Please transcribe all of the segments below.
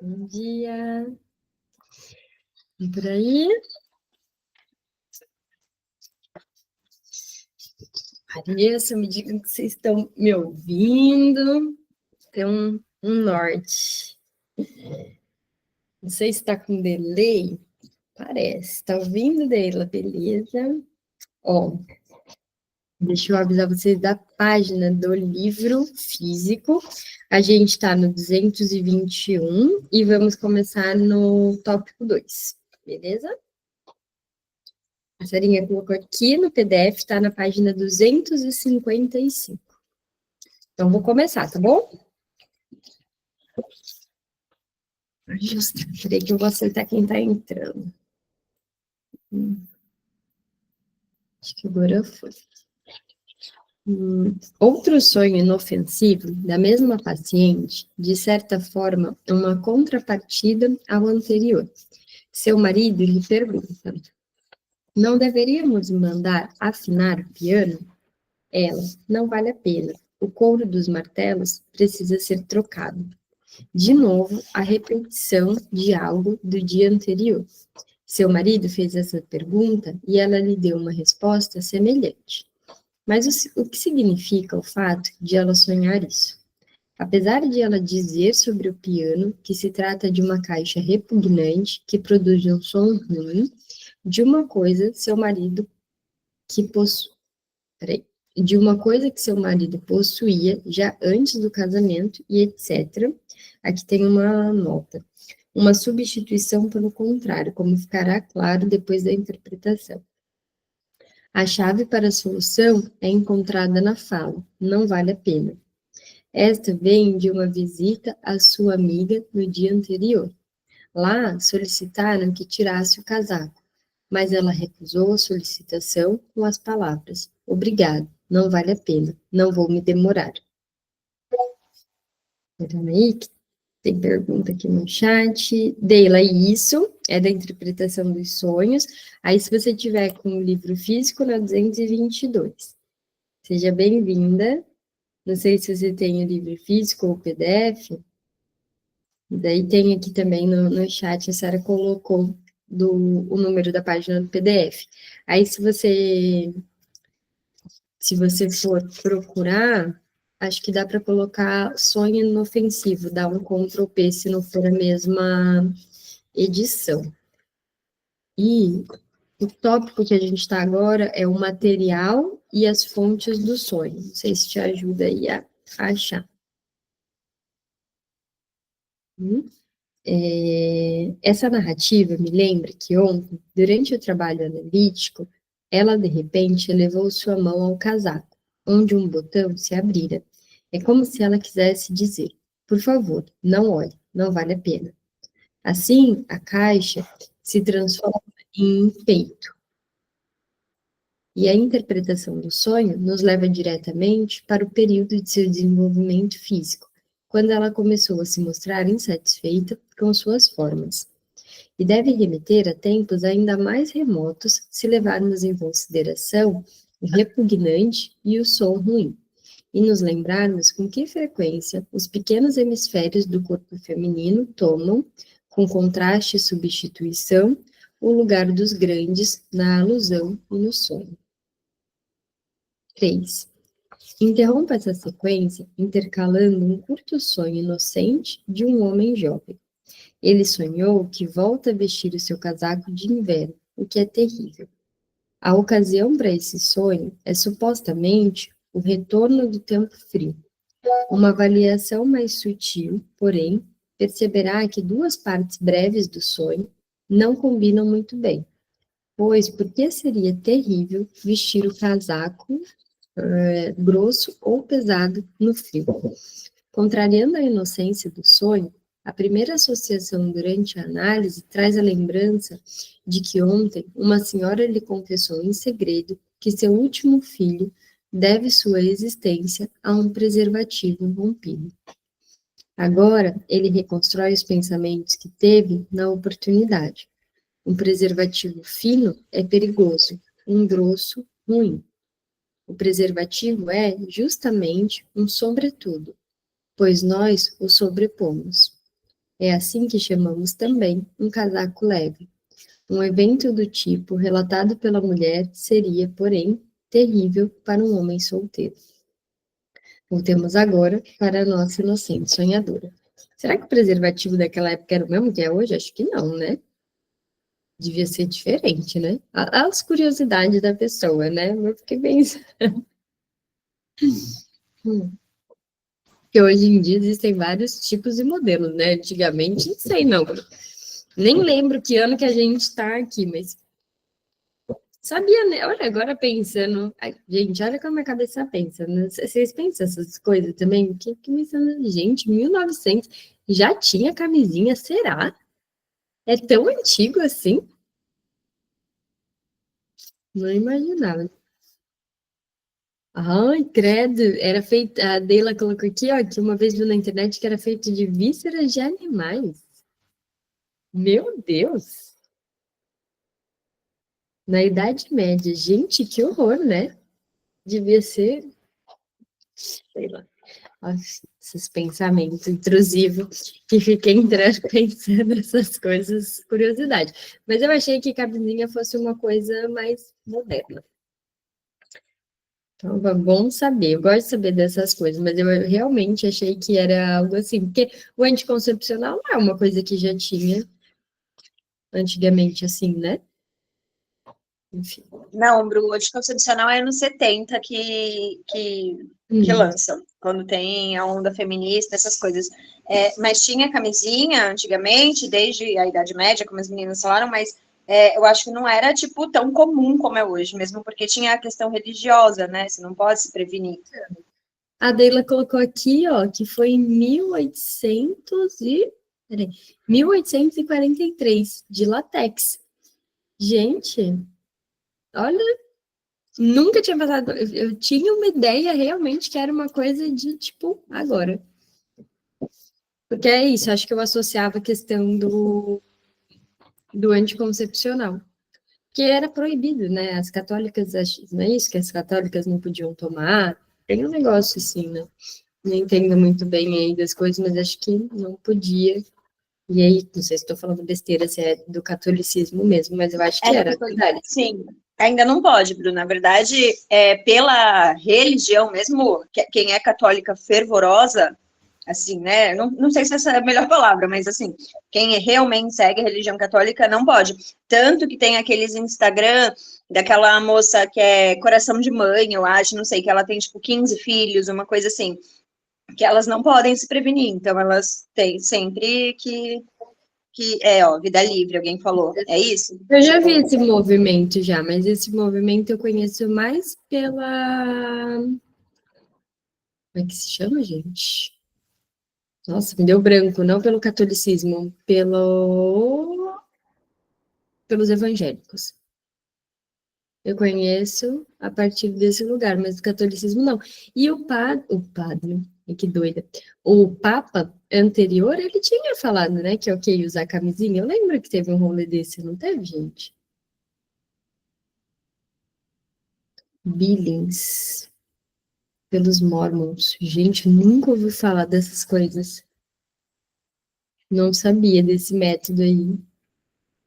Bom dia. E por aí? Pareça, me digam que vocês estão me ouvindo. Tem um norte. Não sei se está com delay. Parece. Está ouvindo, Deila? Beleza. Ó, deixa eu avisar vocês da página do livro físico. A gente está no 221 e vamos começar no tópico 2. Beleza? A Sarinha colocou aqui no PDF, está na página 255. Então, vou começar, tá bom? Justo. Peraí que eu vou aceitar quem está entrando. Acho que agora foi. Outro sonho inofensivo da mesma paciente, de certa forma, é uma contrapartida ao anterior. Seu marido lhe pergunta: não deveríamos mandar afinar o piano? Ela: não vale a pena. O couro dos martelos precisa ser trocado. De novo, a repetição de algo do dia anterior. Seu marido fez essa pergunta e ela lhe deu uma resposta semelhante. Mas o que significa o fato de ela sonhar isso? Apesar de ela dizer sobre o piano que se trata de uma caixa repugnante que produz um som ruim, de uma coisa seu marido que possui. De uma coisa que seu marido possuía já antes do casamento e etc. Aqui tem uma nota. Uma substituição pelo contrário, como ficará claro depois da interpretação. A chave para a solução é encontrada na fala, não vale a pena. Esta vem de uma visita à sua amiga no dia anterior. Lá solicitaram que tirasse o casaco, mas ela recusou a solicitação com as palavras: obrigado, não vale a pena, não vou me demorar. Peraí, que tem pergunta aqui no chat. Deila, isso é da interpretação dos sonhos. Aí, se você tiver com o livro físico, na 222. Seja bem-vinda. Não sei se você tem o livro físico ou PDF. Daí tem aqui também no chat, a Sara colocou o número da página do PDF. Aí, se você for procurar, acho que dá para colocar sonho inofensivo, dá um Ctrl P se não for a mesma edição. E o tópico que a gente está agora é o material e as fontes do sonho. Não sei se te ajuda aí a achar. Essa narrativa me lembra que ontem, durante o trabalho analítico, ela de repente elevou sua mão ao casaco, onde um botão se abrira. É como se ela quisesse dizer: por favor, não olhe, não vale a pena. Assim, a caixa se transforma em peito. E a interpretação do sonho nos leva diretamente para o período de seu desenvolvimento físico, quando ela começou a se mostrar insatisfeita com suas formas. E deve remeter a tempos ainda mais remotos se levarmos em consideração o repugnante e o som ruim, e nos lembrarmos com que frequência os pequenos hemisférios do corpo feminino tomam, com contraste e substituição, o lugar dos grandes na alusão e no sonho. 3. Interrompa essa sequência intercalando um curto sonho inocente de um homem jovem. Ele sonhou que volta a vestir o seu casaco de inverno, o que é terrível. A ocasião para esse sonho é supostamente o retorno do tempo frio. Uma avaliação mais sutil, porém, perceberá que duas partes breves do sonho não combinam muito bem. Pois por que seria terrível vestir o casaco grosso ou pesado no frio? Contrariando a inocência do sonho, a primeira associação durante a análise traz a lembrança de que ontem uma senhora lhe confessou em segredo que seu último filho deve sua existência a um preservativo rompido. Agora, ele reconstrói os pensamentos que teve na oportunidade. Um preservativo fino é perigoso, um grosso, ruim. O preservativo é, justamente, um sobretudo. pois nós o sobrepomos. É assim que chamamos também um casaco leve. Um evento do tipo relatado pela mulher seria, porém, terrível para um homem solteiro. Voltemos agora para a nossa inocente sonhadora. Será que o preservativo daquela época era o mesmo que é hoje? Acho que não, né? Devia ser diferente, né? As curiosidades da pessoa, né? Eu fiquei pensando. Porque hoje em dia existem vários tipos e modelos, né? Antigamente, não sei não. Nem lembro que ano que a gente está aqui, mas sabia, né? Olha, agora pensando. Ai, gente, olha como a cabeça pensa, né? Vocês pensam essas coisas também? Que pensando, gente, 1900 já tinha camisinha, será? É tão antigo assim? Não imaginava. Ai, credo, era feito, a Deila colocou aqui, ó, que uma vez viu na internet que era feito de vísceras de animais. Meu Deus! Na Idade Média. Gente, que horror, né? Devia ser, sei lá, esses pensamentos intrusivos que fiquei entrando pensando nessas coisas, curiosidade. Mas eu achei que camisinha fosse uma coisa mais moderna. Então, é bom saber. Eu gosto de saber dessas coisas, mas eu realmente achei que era algo assim, porque o anticoncepcional não é uma coisa que já tinha antigamente, assim, né? Enfim. Não, Bru, o anticoncepcional é nos 70 que Hum. lançam, quando tem a onda feminista, essas coisas. Mas tinha camisinha antigamente, desde a Idade Média, como as meninas falaram, mas eu acho que não era, tipo, tão comum como é hoje, mesmo porque tinha a questão religiosa, né? Você não pode se prevenir. A Deila colocou aqui, ó, que foi em 1843, de látex. Gente, olha, nunca tinha passado. Eu tinha uma ideia realmente que era uma coisa de tipo agora. Porque é isso, acho que eu associava a questão do anticoncepcional. Que era proibido, né? As católicas, não é isso que as católicas não podiam tomar? Tem um negócio assim, né? Não entendo muito bem aí das coisas, mas acho que não podia. E aí, não sei se estou falando besteira, se é do catolicismo mesmo, mas eu acho que era, verdade. Sim, ainda não pode, Bruno. Na verdade, pela religião mesmo, quem é católica fervorosa, assim, né? Não sei se essa é a melhor palavra, mas assim, quem realmente segue a religião católica não pode. Tanto que tem aqueles Instagram daquela moça que é coração de mãe, eu acho, não sei, que ela tem tipo 15 filhos, uma coisa assim, que elas não podem se prevenir, então elas têm sempre ó, vida livre, alguém falou. É isso? Eu já vi Tipo, esse movimento já, mas esse movimento eu conheço mais pela. Como é que se chama, gente? Nossa, me deu branco, não pelo catolicismo, pelos evangélicos. Eu conheço a partir desse lugar, mas do catolicismo não. E o padre, que doida. O papa anterior, ele tinha falado, né, que é ok usar camisinha. Eu lembro que teve um rolê desse, não teve, gente? Billings, pelos Mormons. Gente, nunca ouvi falar dessas coisas. Não sabia desse método aí.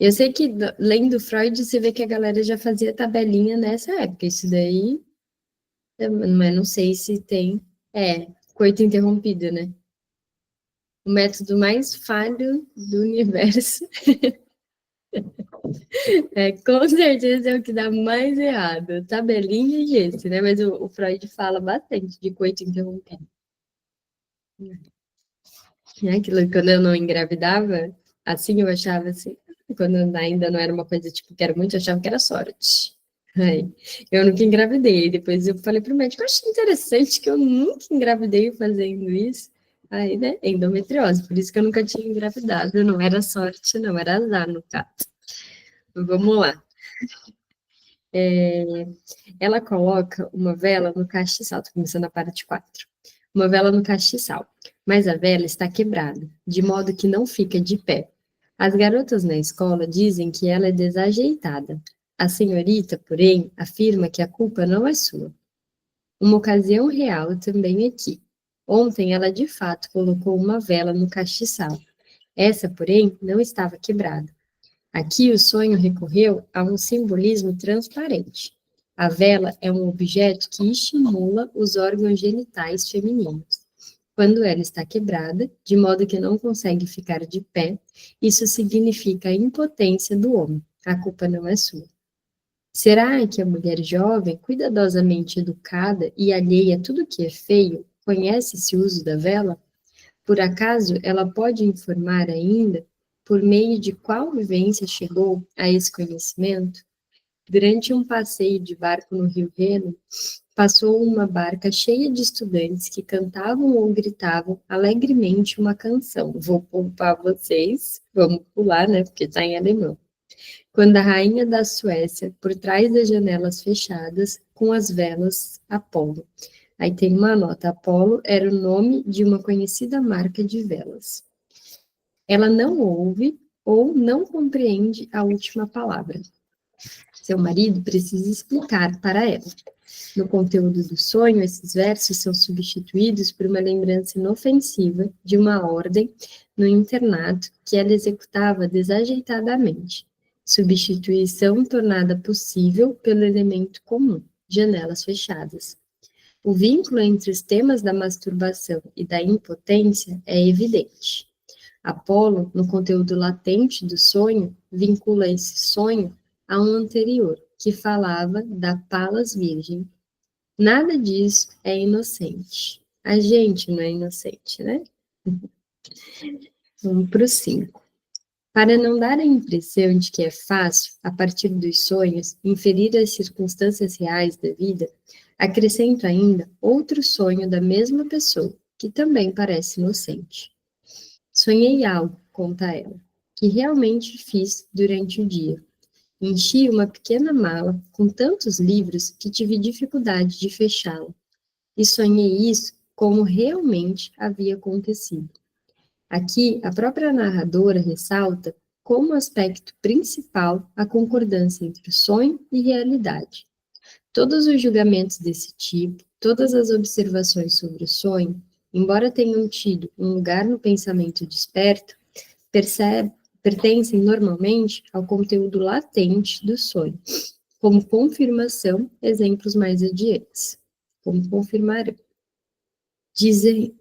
Eu sei que, lendo Freud, você vê que a galera já fazia tabelinha nessa época. Isso daí, mas não sei se tem. Coito interrompido, né? O método mais falho do universo. Com certeza é o que dá mais errado. Tabelinha e esse, né? Mas o Freud fala bastante de coito interrompido. Aquilo, quando eu não engravidava, assim eu achava assim, quando ainda não era uma coisa tipo, que era muito, eu achava que era sorte. Aí, eu nunca engravidei. Depois eu falei pro médico, eu achei interessante que eu nunca engravidei fazendo isso. Aí, né, endometriose, por isso que eu nunca tinha engravidado. Não era sorte, não, era azar, no caso. Vamos lá. Ela coloca uma vela no castiçal, tô começando a parte 4. Uma vela no castiçal, mas a vela está quebrada, de modo que não fica de pé. As garotas na escola dizem que ela é desajeitada. A senhorita, porém, afirma que a culpa não é sua. Uma ocasião real também aqui. Ontem ela de fato colocou uma vela no castiçal. Essa, porém, não estava quebrada. Aqui o sonho recorreu a um simbolismo transparente. A vela é um objeto que estimula os órgãos genitais femininos. Quando ela está quebrada, de modo que não consegue ficar de pé, isso significa a impotência do homem. A culpa não é sua. Será que a mulher jovem, cuidadosamente educada e alheia a tudo que é feio, conhece esse uso da vela? Por acaso ela pode informar ainda por meio de qual vivência chegou a esse conhecimento? Durante um passeio de barco no Rio Reno, passou uma barca cheia de estudantes que cantavam ou gritavam alegremente uma canção. Vou poupar vocês, vamos pular, né, porque está em alemão. Quando a rainha da Suécia, por trás das janelas fechadas, com as velas Apolo. Aí tem uma nota, Apolo era o nome de uma conhecida marca de velas. Ela não ouve ou não compreende a última palavra. Seu marido precisa explicar para ela. No conteúdo do sonho, esses versos são substituídos por uma lembrança inofensiva de uma ordem no internato que ela executava desajeitadamente. Substituição tornada possível pelo elemento comum, janelas fechadas. O vínculo entre os temas da masturbação e da impotência é evidente. Apolo, no conteúdo latente do sonho, vincula esse sonho a um anterior, que falava da Palas Virgem. Nada disso é inocente. A gente não é inocente, né? Vamos para o 5. Para não dar a impressão de que é fácil, a partir dos sonhos, inferir as circunstâncias reais da vida, acrescento ainda outro sonho da mesma pessoa, que também parece inocente. Sonhei algo, conta ela, que realmente fiz durante o dia. Enchi uma pequena mala com tantos livros que tive dificuldade de fechá-la. E sonhei isso como realmente havia acontecido. Aqui, a própria narradora ressalta como aspecto principal a concordância entre sonho e realidade. Todos os julgamentos desse tipo, todas as observações sobre o sonho, embora tenham tido um lugar no pensamento desperto, pertencem normalmente ao conteúdo latente do sonho, como confirmação, exemplos mais adiantes, como confirmarão.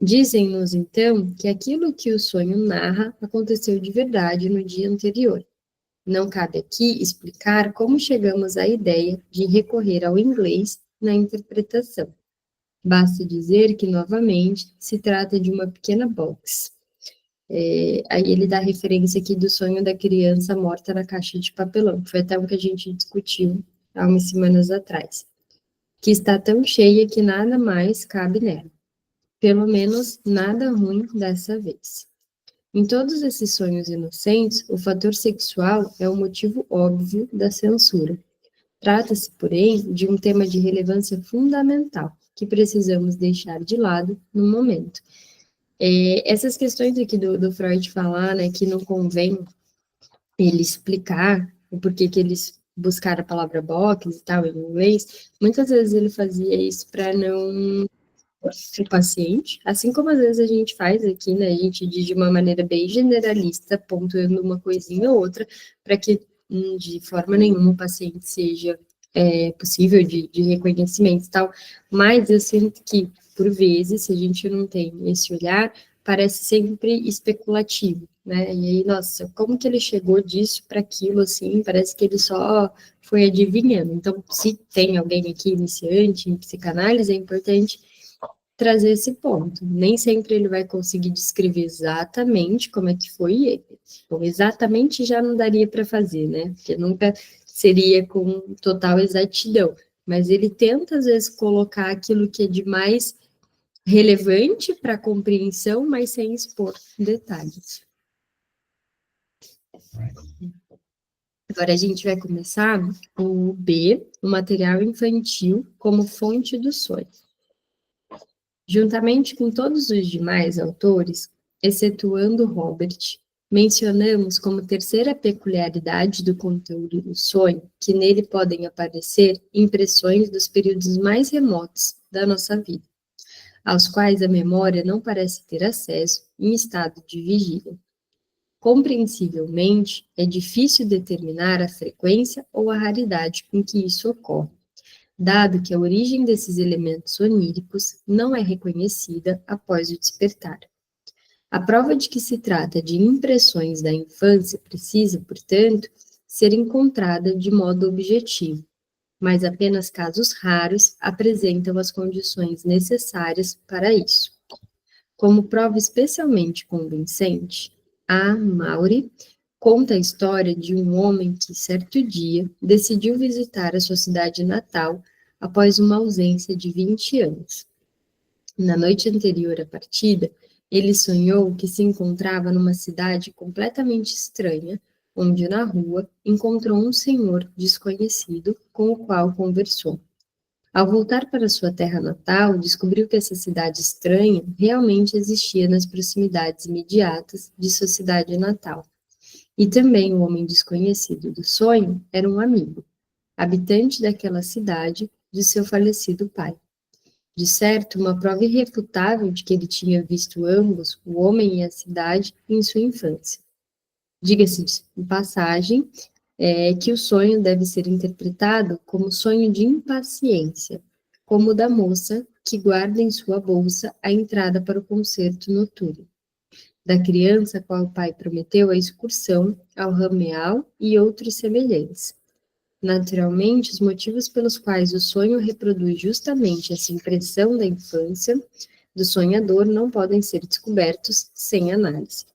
Dizem-nos, então, que aquilo que o sonho narra aconteceu de verdade no dia anterior. Não cabe aqui explicar como chegamos à ideia de recorrer ao inglês na interpretação. Basta dizer que, novamente, se trata de uma pequena box. Aí ele dá referência aqui do sonho da criança morta na caixa de papelão, que foi até um que a gente discutiu há umas semanas atrás, que está tão cheia que nada mais cabe nela. Pelo menos nada ruim dessa vez. Em todos esses sonhos inocentes, o fator sexual é o motivo óbvio da censura. Trata-se, porém, de um tema de relevância fundamental, que precisamos deixar de lado no momento. Essas questões aqui do Freud falar, né, que não convém ele explicar o porquê que eles buscaram a palavra box e tal em inglês, muitas vezes ele fazia isso para não o paciente, assim como às vezes a gente faz aqui, né, a gente diz de uma maneira bem generalista, pontuando uma coisinha ou outra, para que de forma nenhuma o paciente seja possível de reconhecimento e tal, mas eu sinto que, por vezes, se a gente não tem esse olhar, parece sempre especulativo, né, e aí, nossa, como que ele chegou disso para aquilo, assim, parece que ele só foi adivinhando. Então, se tem alguém aqui iniciante em psicanálise, é importante trazer esse ponto. Nem sempre ele vai conseguir descrever exatamente como é que foi ele. Bom, exatamente já não daria para fazer, né? Porque nunca seria com total exatidão. Mas ele tenta, às vezes, colocar aquilo que é de mais relevante para a compreensão, mas sem expor detalhes. Agora a gente vai começar o B, o material infantil, como fonte do sonho. Juntamente com todos os demais autores, excetuando Robert, mencionamos como terceira peculiaridade do conteúdo do sonho que nele podem aparecer impressões dos períodos mais remotos da nossa vida. aos quais a memória não parece ter acesso em estado de vigília. Compreensivelmente, é difícil determinar a frequência ou a raridade com que isso ocorre, dado que a origem desses elementos oníricos não é reconhecida após o despertar. A prova de que se trata de impressões da infância precisa, portanto, ser encontrada de modo objetivo, mas apenas casos raros apresentam as condições necessárias para isso. Como prova especialmente convincente, a Maury conta a história de um homem que, certo dia, decidiu visitar a sua cidade natal após uma ausência de 20 anos. Na noite anterior à partida, ele sonhou que se encontrava numa cidade completamente estranha, onde na rua encontrou um senhor desconhecido com o qual conversou. Ao voltar para sua terra natal, descobriu que essa cidade estranha realmente existia nas proximidades imediatas de sua cidade natal. E também o homem desconhecido do sonho era um amigo, habitante daquela cidade de seu falecido pai. De certo, uma prova irrefutável de que ele tinha visto ambos, o homem e a cidade, em sua infância. Diga-se de passagem, que o sonho deve ser interpretado como sonho de impaciência, como o da moça que guarda em sua bolsa a entrada para o concerto noturno, da criança a qual o pai prometeu a excursão ao rameal e outros semelhantes. Naturalmente, os motivos pelos quais o sonho reproduz justamente essa impressão da infância do sonhador não podem ser descobertos sem análise.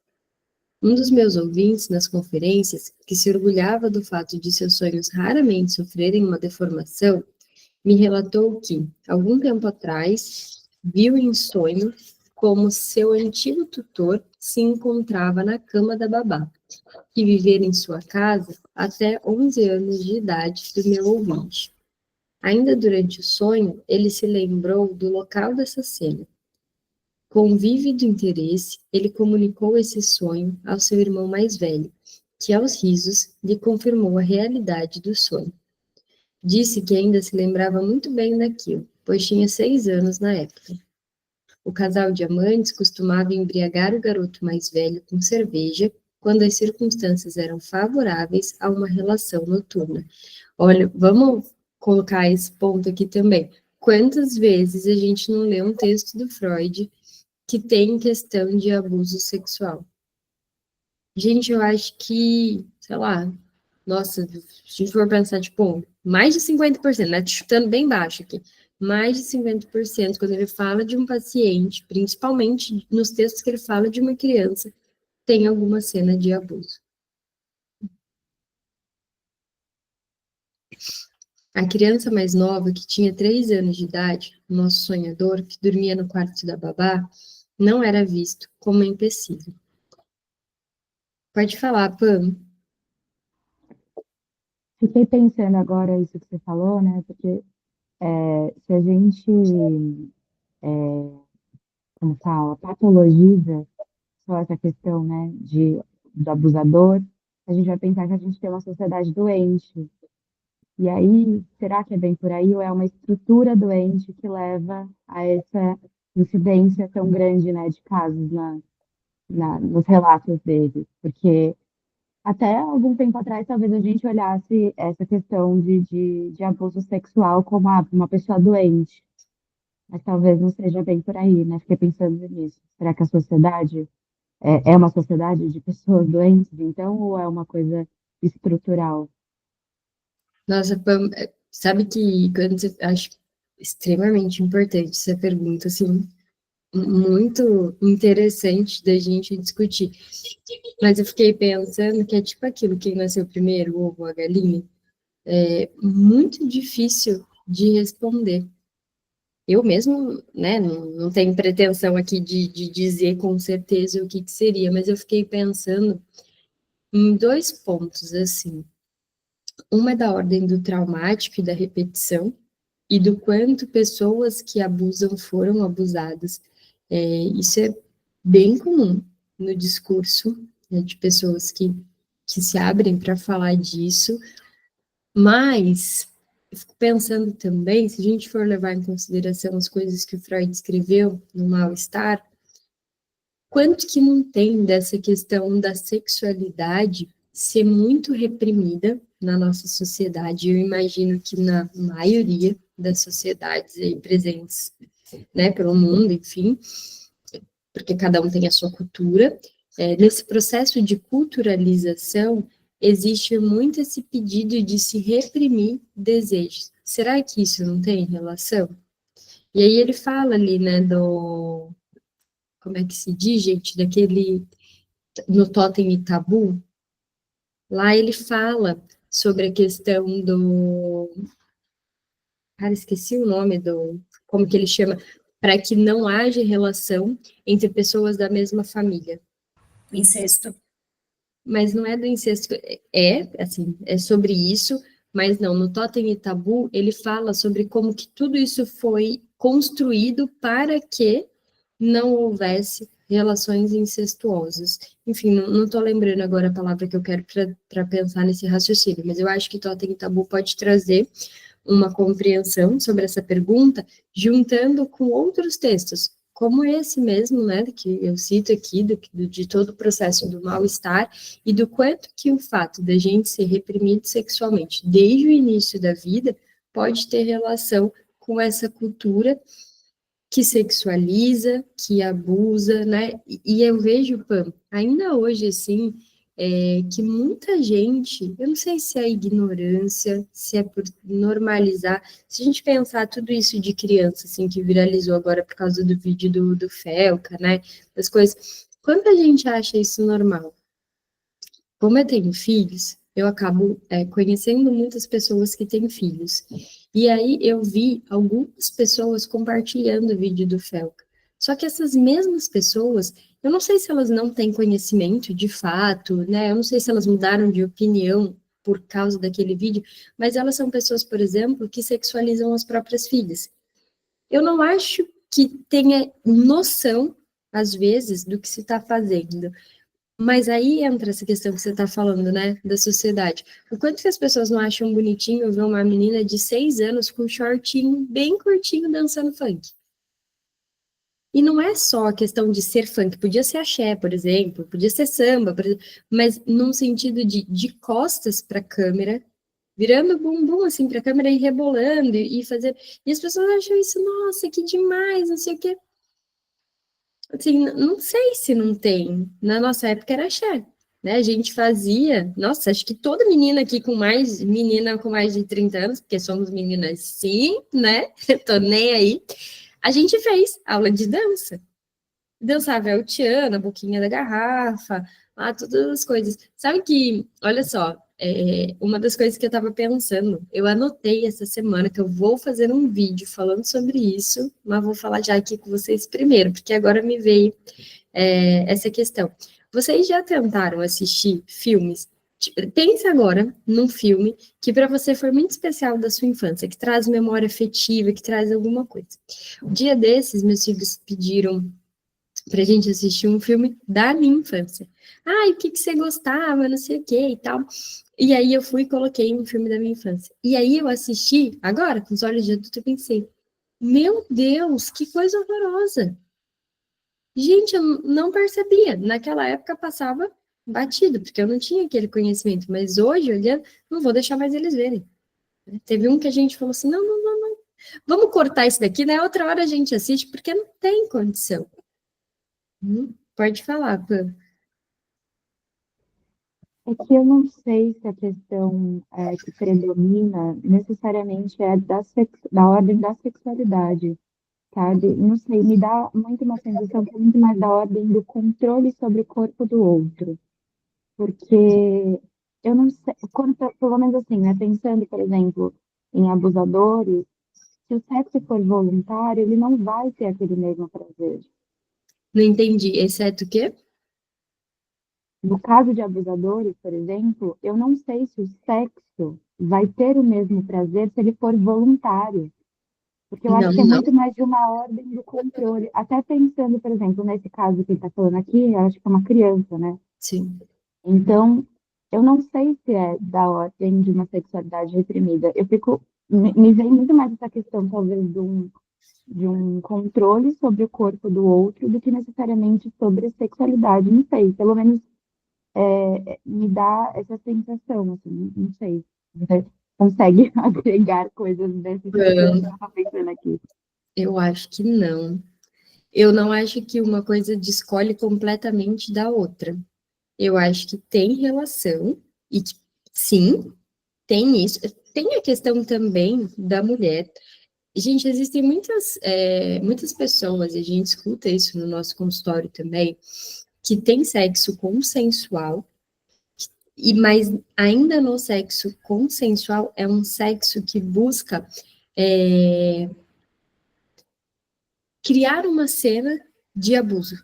Um dos meus ouvintes nas conferências, que se orgulhava do fato de seus sonhos raramente sofrerem uma deformação, me relatou que, algum tempo atrás, viu em sonho como seu antigo tutor se encontrava na cama da babá, que vivera em sua casa até 11 anos de idade do meu ouvinte. Ainda durante o sonho, ele se lembrou do local dessa cena. Com vívido interesse, ele comunicou esse sonho ao seu irmão mais velho, que aos risos lhe confirmou a realidade do sonho. Disse que ainda se lembrava muito bem daquilo, pois tinha 6 anos na época. O casal de amantes costumava embriagar o garoto mais velho com cerveja quando as circunstâncias eram favoráveis a uma relação noturna. Olha, vamos colocar esse ponto aqui também. Quantas vezes a gente não lê um texto do Freud que tem questão de abuso sexual? Gente, eu acho que, sei lá, nossa, se a gente for pensar, tipo, mais de 50%, né? Chutando bem baixo aqui, mais de 50%, quando ele fala de um paciente, principalmente nos textos que ele fala de uma criança, tem alguma cena de abuso. A criança mais nova, que tinha 3 anos de idade, o nosso sonhador, que dormia no quarto da babá, não era visto como empecilho. Pode falar, Pam. Fiquei pensando agora isso que você falou, né? Porque se a gente, como fala, patologiza só essa questão, né, do abusador, a gente vai pensar que a gente tem uma sociedade doente. E aí, será que é bem por aí ou é uma estrutura doente que leva a essa incidência tão grande, né, de casos nos relatos dele? Porque até algum tempo atrás, talvez a gente olhasse essa questão de abuso sexual como uma pessoa doente, mas talvez não seja bem por aí, né? Fiquei pensando nisso. Será que a sociedade é uma sociedade de pessoas doentes, então, ou é uma coisa estrutural? Nossa, Pam, sabe que quando você acho extremamente importante essa pergunta, assim, muito interessante da gente discutir. Mas eu fiquei pensando que é tipo aquilo, quem nasceu primeiro, o ovo ou a galinha, é muito difícil de responder. Eu mesmo, né, não tenho pretensão aqui de dizer com certeza o que seria, mas eu fiquei pensando em 2 pontos, assim. Uma é da ordem do traumático e da repetição, e do quanto pessoas que abusam foram abusadas. Isso é bem comum no discurso, né, de pessoas que se abrem para falar disso, mas eu fico pensando também, se a gente for levar em consideração as coisas que o Freud escreveu no Mal-Estar, quanto que não tem dessa questão da sexualidade ser muito reprimida na nossa sociedade? Eu imagino que na maioria das sociedades aí presentes, né, pelo mundo, enfim, porque cada um tem a sua cultura. Nesse processo de culturalização, existe muito esse pedido de se reprimir desejos. Será que isso não tem relação? E aí ele fala ali, né, como é que se diz, gente, no Totem e Tabu, lá ele fala sobre a questão cara, esqueci o nome como que ele chama, para que não haja relação entre pessoas da mesma família. Incesto. Mas não é do incesto, assim, é sobre isso, mas não, no Totem e Tabu, ele fala sobre como que tudo isso foi construído para que não houvesse relações incestuosas. Enfim, não estou lembrando agora a palavra que eu quero para pensar nesse raciocínio, mas eu acho que Totem e Tabu pode trazer uma compreensão sobre essa pergunta, juntando com outros textos, como esse mesmo, né, que eu cito aqui, de todo o processo do mal-estar, e do quanto que o fato da gente ser reprimido sexualmente desde o início da vida pode ter relação com essa cultura que sexualiza, que abusa, né? E eu vejo, Pam, ainda hoje, assim, que muita gente, eu não sei se é ignorância, se é por normalizar, se a gente pensar tudo isso de criança, assim, que viralizou agora por causa do vídeo do Felca, né? Das coisas, quando a gente acha isso normal? Como eu tenho filhos, eu acabo conhecendo muitas pessoas que têm filhos. E aí eu vi algumas pessoas compartilhando o vídeo do Felca. Só que essas mesmas pessoas, eu não sei se elas não têm conhecimento de fato, né? Eu não sei se elas mudaram de opinião por causa daquele vídeo, mas elas são pessoas, por exemplo, que sexualizam as próprias filhas. Eu não acho que tenha noção, às vezes, do que se está fazendo. Mas aí entra essa questão que você está falando, né, da sociedade. O quanto que as pessoas não acham bonitinho ver uma menina de 6 anos com um shortinho bem curtinho dançando funk? E não é só a questão de ser funk, podia ser axé, por exemplo, podia ser samba, mas num sentido de costas para a câmera, virando o bumbum assim para a câmera e rebolando e fazer. E as pessoas acham isso, nossa, que demais, não sei o quê. Assim, não sei se não tem. Na nossa época era axé, né? A gente fazia, nossa, acho que toda menina com mais de 30 anos, porque somos meninas sim, né? Tô nem aí. A gente fez aula de dança. Dançava El Tchan, a boquinha da garrafa, lá, todas as coisas. Sabe que, olha só, uma das coisas que eu estava pensando, eu anotei essa semana que eu vou fazer um vídeo falando sobre isso, mas vou falar já aqui com vocês primeiro, porque agora me veio essa questão. Vocês já tentaram assistir filmes? Pense agora num filme que para você foi muito especial da sua infância, que traz memória afetiva, que traz alguma coisa. Um dia desses, meus filhos pediram pra gente assistir um filme da minha infância. Ah, e o que que você gostava, não sei o que e tal. E aí eu fui e coloquei um filme da minha infância. E aí eu assisti, agora, com os olhos de adulto, eu pensei, meu Deus, que coisa horrorosa. Gente, eu não percebia. Naquela época passava batido, porque eu não tinha aquele conhecimento. Mas hoje, olhando, não vou deixar mais eles verem. Teve um que a gente falou assim, não, não, não, não. Vamos cortar isso daqui, né? Outra hora a gente assiste, porque não tem condição. Pode falar, Pam. É que eu não sei se a questão que predomina necessariamente é da ordem da sexualidade, sabe? Não sei, me dá muito uma sensação que é muito mais da ordem do controle sobre o corpo do outro. Porque eu não sei, quando, pelo menos assim, né, pensando, por exemplo, em abusadores, se o sexo for voluntário, ele não vai ter aquele mesmo prazer. Não entendi. Exceto o quê? No caso de abusadores, por exemplo, eu não sei se o sexo vai ter o mesmo prazer se ele for voluntário. Porque eu acho Não, que é não. muito mais de uma ordem do controle. Até pensando, por exemplo, nesse caso que ele está falando aqui, eu acho que é uma criança, né? Sim. Então, eu não sei se é da ordem de uma sexualidade reprimida. Eu fico me vem muito mais essa questão, talvez, de um controle sobre o corpo do outro do que necessariamente sobre a sexualidade, não sei, pelo menos me dá essa sensação, assim, não sei. Você consegue agregar coisas desse sentido que eu tô pensando aqui? Eu acho que não. Eu não acho que uma coisa descolhe completamente da outra. Eu acho que tem relação, e que, sim, tem isso. Tem a questão também da mulher. Gente, existem muitas pessoas, e a gente escuta isso no nosso consultório também, que tem sexo consensual, mas ainda no sexo consensual é um sexo que busca é, criar uma cena de abuso.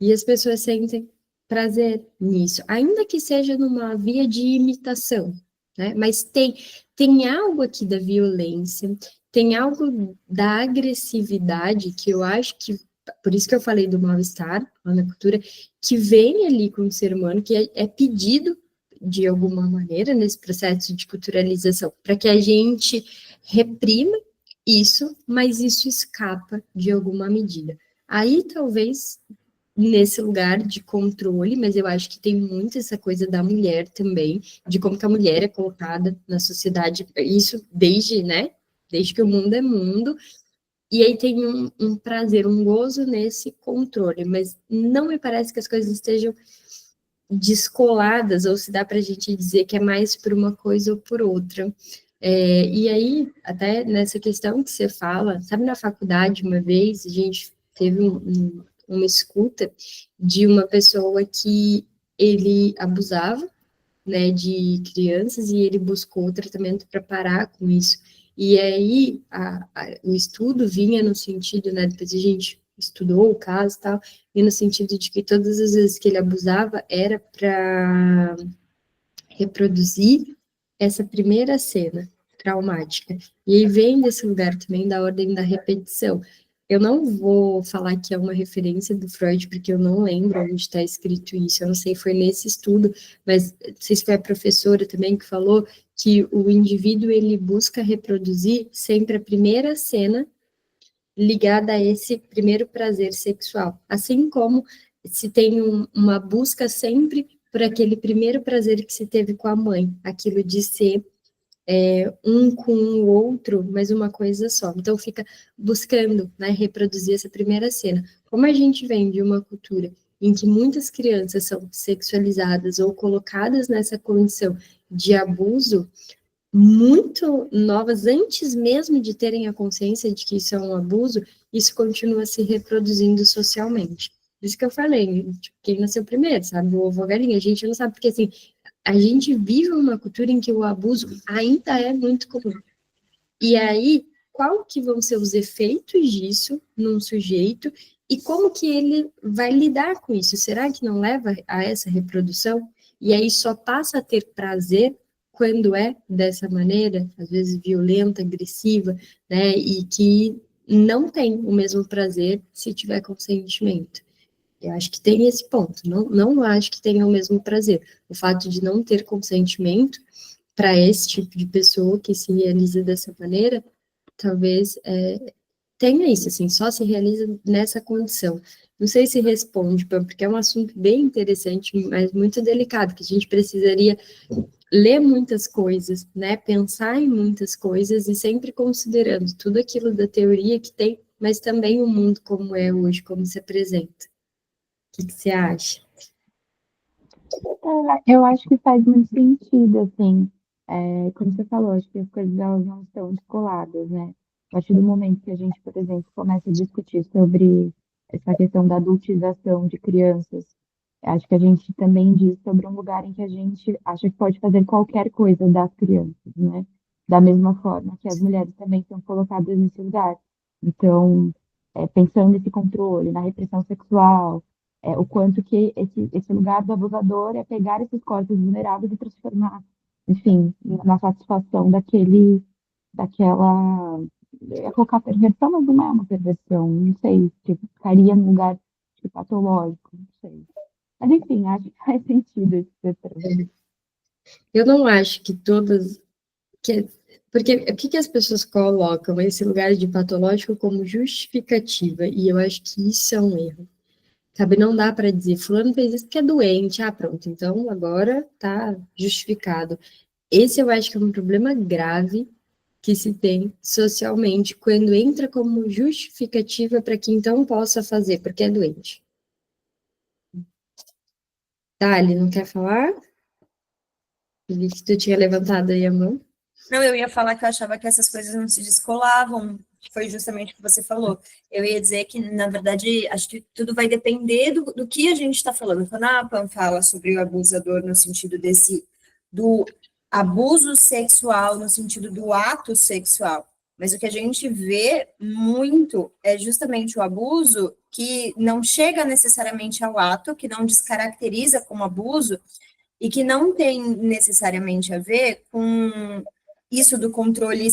E as pessoas sentem prazer nisso, ainda que seja numa via de imitação, né? Mas tem algo aqui da violência, tem algo da agressividade que eu acho que, por isso que eu falei do mal-estar lá na cultura, que vem ali com o ser humano, que é pedido de alguma maneira nesse processo de culturalização, para que a gente reprima isso, mas isso escapa de alguma medida. Aí talvez nesse lugar de controle, mas eu acho que tem muito essa coisa da mulher também, de como que a mulher é colocada na sociedade, isso desde, né, desde que o mundo é mundo, e aí tem um prazer, um gozo nesse controle, mas não me parece que as coisas estejam descoladas, ou se dá para a gente dizer que é mais por uma coisa ou por outra. E aí, até nessa questão que você fala, sabe, na faculdade, uma vez, a gente teve uma escuta de uma pessoa que ele abusava, né, de crianças e ele buscou tratamento para parar com isso. E aí o estudo vinha no sentido, né, depois a gente estudou o caso e tal, e no sentido de que todas as vezes que ele abusava era para reproduzir essa primeira cena traumática. E aí vem desse lugar também da ordem da repetição. Eu não vou falar que é uma referência do Freud, porque eu não lembro onde está escrito isso, eu não sei, foi nesse estudo, mas não sei se foi a professora também que falou que o indivíduo, ele busca reproduzir sempre a primeira cena ligada a esse primeiro prazer sexual, assim como se tem uma busca sempre por aquele primeiro prazer que se teve com a mãe, aquilo de ser um com o outro, mas uma coisa só. Então fica buscando, né, reproduzir essa primeira cena. Como a gente vem de uma cultura em que muitas crianças são sexualizadas ou colocadas nessa condição de abuso, muito novas, antes mesmo de terem a consciência de que isso é um abuso, isso continua se reproduzindo socialmente. Por isso que eu falei, tipo, quem nasceu primeiro, sabe? O ovo ou a galinha, a gente não sabe, porque assim, a gente vive uma cultura em que o abuso ainda é muito comum. E aí, qual que vão ser os efeitos disso num sujeito e como que ele vai lidar com isso? Será que não leva a essa reprodução? E aí só passa a ter prazer quando é dessa maneira, às vezes violenta, agressiva, né? E que não tem o mesmo prazer se tiver consentimento. Eu acho que tem esse ponto. Não acho que tenha o mesmo prazer. O fato de não ter consentimento para esse tipo de pessoa que se realiza dessa maneira, talvez tenha isso, assim, só se realiza nessa condição. Não sei se responde, porque é um assunto bem interessante, mas muito delicado, que a gente precisaria ler muitas coisas, né, pensar em muitas coisas e sempre considerando tudo aquilo da teoria que tem, mas também o mundo como é hoje, como se apresenta. O que você acha? Eu acho que faz muito sentido, assim, como você falou, acho que as coisas elas não estão descoladas, né? A partir do momento que a gente, por exemplo, começa a discutir sobre essa questão da adultização de crianças, acho que a gente também diz sobre um lugar em que a gente acha que pode fazer qualquer coisa das crianças, né? Da mesma forma que as mulheres também são colocadas nesse lugar. Então, pensando nesse controle, na repressão sexual, o quanto que esse lugar do abusador é pegar esses corpos vulneráveis e transformar, enfim, na satisfação daquela, é colocar perversão, mas não é uma perversão, não sei, tipo, ficaria num lugar tipo, patológico, não sei. Mas enfim, acho que faz sentido esse termo. Eu não acho que todas, que Porque o que as pessoas colocam esse lugar de patológico como justificativa? E eu acho que isso é um erro. Sabe, não dá para dizer, fulano fez isso porque é doente. Ah, pronto, então agora tá justificado. Esse eu acho que é um problema grave que se tem socialmente quando entra como justificativa para que então possa fazer, porque é doente. Tá, ele não quer falar? Vi que tu tinha levantado aí a mão. Não, eu ia falar que eu achava que essas coisas não se descolavam, que foi justamente o que você falou. Eu ia dizer que, na verdade, acho que tudo vai depender do que a gente está falando. Quando a Pam fala sobre o abusador no sentido do abuso sexual, no sentido do ato sexual, mas o que a gente vê muito é justamente o abuso que não chega necessariamente ao ato, que não descaracteriza como abuso, e que não tem necessariamente a ver com isso do controle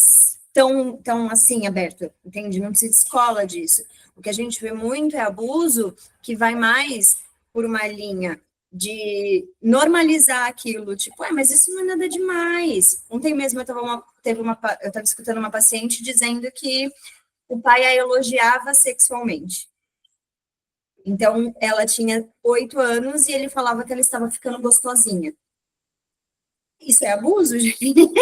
tão assim aberto, entende? Não se descola disso. O que a gente vê muito é abuso que vai mais por uma linha de normalizar aquilo, tipo, mas isso não é nada demais. Ontem mesmo eu estava escutando uma paciente dizendo que o pai a elogiava sexualmente. Então, ela tinha 8 anos e ele falava que ela estava ficando gostosinha. Isso é abuso, gente,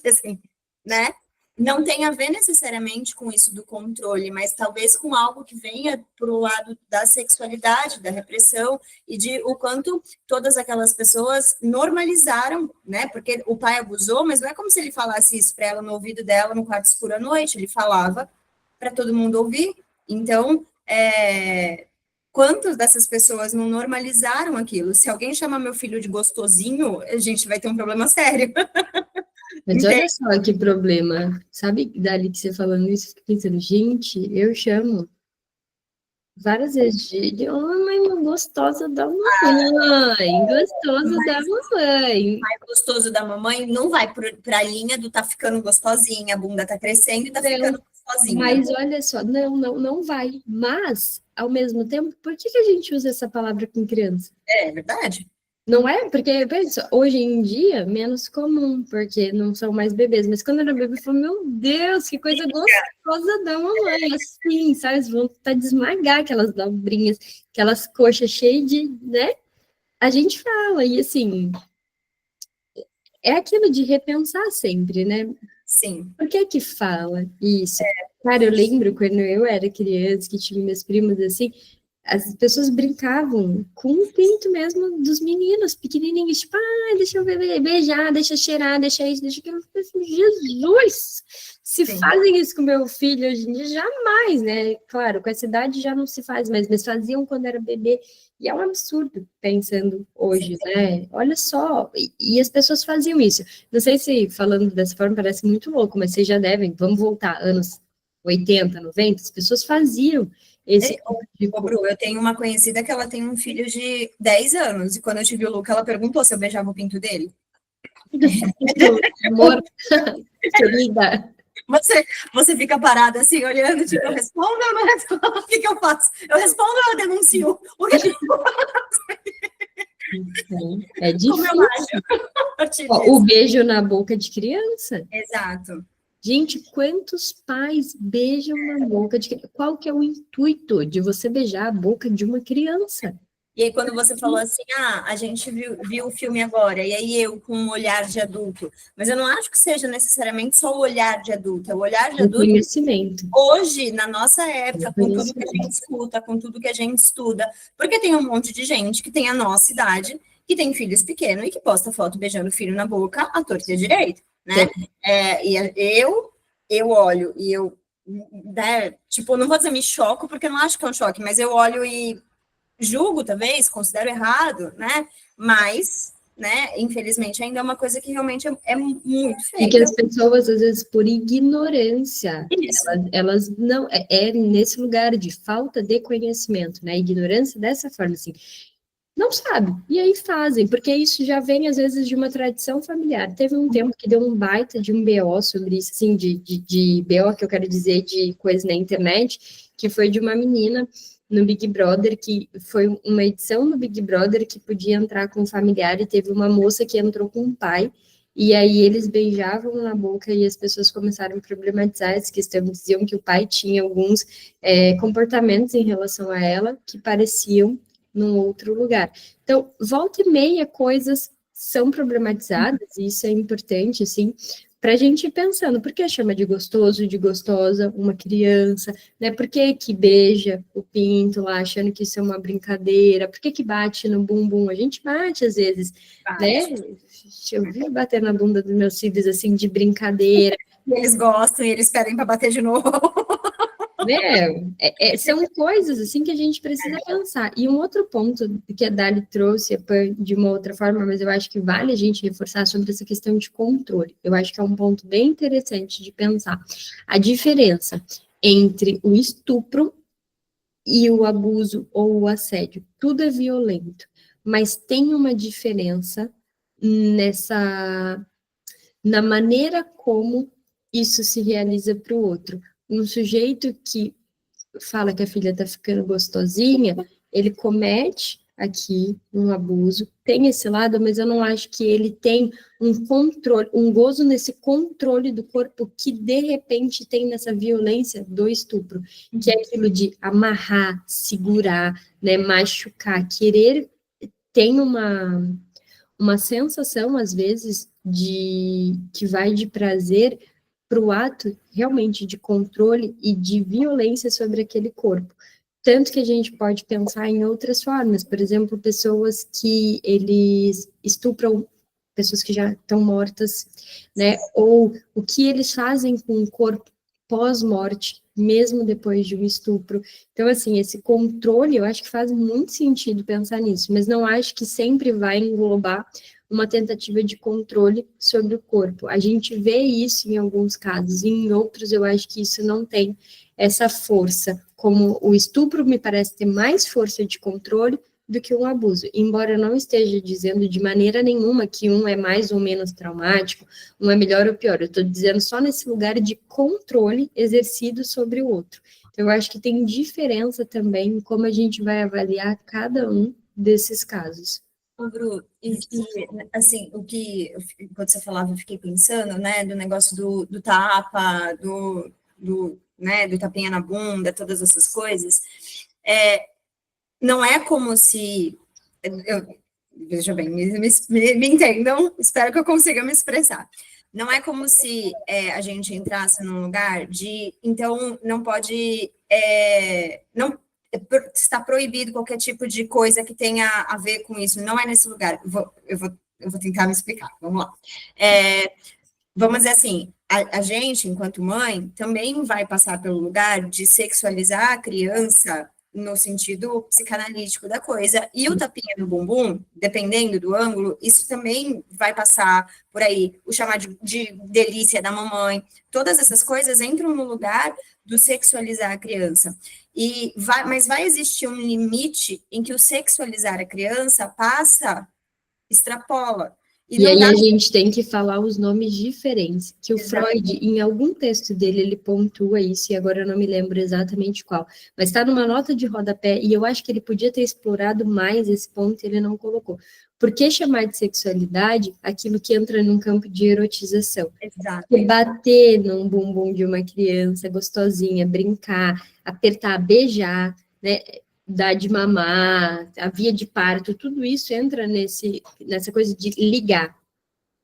assim, né? Não tem a ver necessariamente com isso do controle, mas talvez com algo que venha para o lado da sexualidade, da repressão, e de o quanto todas aquelas pessoas normalizaram, né? Porque o pai abusou, mas não é como se ele falasse isso para ela no ouvido dela no quarto escuro à noite, ele falava para todo mundo ouvir. Então, quantas dessas pessoas não normalizaram aquilo? Se alguém chamar meu filho de gostosinho, a gente vai ter um problema sério. Mas olha só que problema. Sabe, dali que você falando isso, eu fico pensando, gente, eu chamo várias vezes de mãe gostosa da mamãe, gostoso da mamãe. O mais gostoso da mamãe não vai para a linha do tá ficando gostosinha, a bunda tá crescendo e tá ficando gostosinha. Mas olha só, não vai. Mas, ao mesmo tempo, por que a gente usa essa palavra com criança? É verdade. Não é? Porque, pensa, hoje em dia, menos comum, porque não são mais bebês. Mas quando era bebê, eu falei, meu Deus, que coisa gostosa da mamãe. Assim, sabe? Vontade de esmagar aquelas dobrinhas, aquelas coxas cheias de, né? A gente fala, e assim, é aquilo de repensar sempre, né? Sim. Por que que fala isso? Cara, eu lembro quando eu era criança, que tinha meus primos assim, as pessoas brincavam com o pinto mesmo dos meninos pequenininhos, tipo, deixa eu beijar, deixa eu cheirar, deixa isso, deixa aquilo. Assim, Jesus! Se Sim. fazem isso com meu filho hoje em dia, jamais, né? Claro, com essa idade já não se faz mais, mas faziam quando era bebê. E é um absurdo pensando hoje, né? Olha só, e as pessoas faziam isso. Não sei se falando dessa forma parece muito louco, mas vocês já devem, vamos voltar, anos 80, 90, as pessoas faziam esse tipo... Bru, eu tenho uma conhecida que ela tem um filho de 10 anos, e quando eu tive o Luca, ela perguntou se eu beijava o pinto dele. Amor, querida. Você fica parada assim, olhando, tipo, eu respondo ou não respondo? O que eu faço? Eu respondo ou eu denuncio? O que eu faço? É difícil. O beijo na boca de criança. Exato. Gente, quantos pais beijam na boca de criança? Qual que é o intuito de você beijar a boca de uma criança? E aí, quando você falou assim, a gente viu o filme agora, e aí eu com um olhar de adulto. Mas eu não acho que seja necessariamente só o olhar de adulto, é o olhar de adulto. Conhecimento. Hoje, na nossa época, com tudo que a gente escuta, com tudo que a gente estuda, porque tem um monte de gente que tem a nossa idade, que tem filhos pequenos e que posta foto beijando o filho na boca à torta e à direita, né? E eu olho e eu, né, tipo, não vou dizer me choco, porque eu não acho que é um choque, mas eu olho e julgo, talvez, considero errado, né? Mas, né, infelizmente, ainda é uma coisa que realmente é muito feia. E que as pessoas, às vezes, por ignorância, elas não... É nesse lugar de falta de conhecimento, né? Ignorância dessa forma, assim. Não sabe, e aí fazem, porque isso já vem, às vezes, de uma tradição familiar. Teve um tempo que deu um baita de um BO sobre isso, assim, de BO, que eu quero dizer, de coisa na internet, que foi de uma menina no Big Brother, que foi uma edição do Big Brother que podia entrar com um familiar, e teve uma moça que entrou com um pai, e aí eles beijavam na boca e as pessoas começaram a problematizar essa questão, diziam que o pai tinha alguns comportamentos em relação a ela que pareciam num outro lugar. Então, volta e meia, coisas são problematizadas, e isso é importante, assim, para a gente ir pensando, por que chama de gostoso, de gostosa, uma criança, né? Por que que beija o pinto lá, achando que isso é uma brincadeira? Por que que bate no bumbum? A gente bate às vezes, né? Eu vi bater na bunda dos meus filhos, assim, de brincadeira. Eles gostam e eles pedem para bater de novo. Né? São coisas assim que a gente precisa pensar. E um outro ponto que a Dali trouxe de uma outra forma, mas eu acho que vale a gente reforçar sobre essa questão de controle. Eu acho que é um ponto bem interessante de pensar. A diferença entre o estupro e o abuso ou o assédio. Tudo é violento, mas tem uma diferença na maneira como isso se realiza para o outro. Um sujeito que fala que a filha está ficando gostosinha, ele comete aqui um abuso, tem esse lado, mas eu não acho que ele tem um controle, um gozo nesse controle do corpo que de repente tem nessa violência do estupro, que é aquilo de amarrar, segurar, né, machucar, querer, tem uma sensação, às vezes, que vai de prazer para o ato realmente de controle e de violência sobre aquele corpo. Tanto que a gente pode pensar em outras formas, por exemplo, pessoas que eles estupram pessoas que já estão mortas, né? Ou o que eles fazem com o corpo pós-morte, mesmo depois de um estupro. Então, assim, esse controle, eu acho que faz muito sentido pensar nisso, mas não acho que sempre vai englobar uma tentativa de controle sobre o corpo. A gente vê isso em alguns casos, e em outros eu acho que isso não tem essa força. Como o estupro me parece ter mais força de controle do que um abuso, embora eu não esteja dizendo de maneira nenhuma que um é mais ou menos traumático, um é melhor ou pior, eu estou dizendo só nesse lugar de controle exercido sobre o outro. Então, eu acho que tem diferença também em como a gente vai avaliar cada um desses casos. Bru, assim, enquanto você falava, eu fiquei pensando, né, do negócio do tapa, né, do tapinha na bunda, todas essas coisas. Não é como se, veja bem, me entendam, espero que eu consiga me expressar. Não é como se a gente entrasse num lugar então, não pode, não está proibido qualquer tipo de coisa que tenha a ver com isso, não é nesse lugar. Eu vou tentar me explicar, vamos lá. Vamos dizer assim, a gente, enquanto mãe, também vai passar pelo lugar de sexualizar a criança no sentido psicanalítico da coisa, e o tapinha no bumbum, dependendo do ângulo, isso também vai passar por aí, o chamar de delícia da mamãe, todas essas coisas entram no lugar do sexualizar a criança, mas vai existir um limite em que o sexualizar a criança extrapola. E aí a gente tem que falar os nomes diferentes, que o Freud, em algum texto dele, ele pontua isso, e agora eu não me lembro exatamente qual, mas está numa nota de rodapé, e eu acho que ele podia ter explorado mais esse ponto, e ele não colocou. Por que chamar de sexualidade aquilo que entra num campo de erotização? Exato. E bater num bumbum de uma criança gostosinha, brincar, apertar, beijar, né? Dar de mamar, a via de parto, tudo isso entra nessa coisa de ligar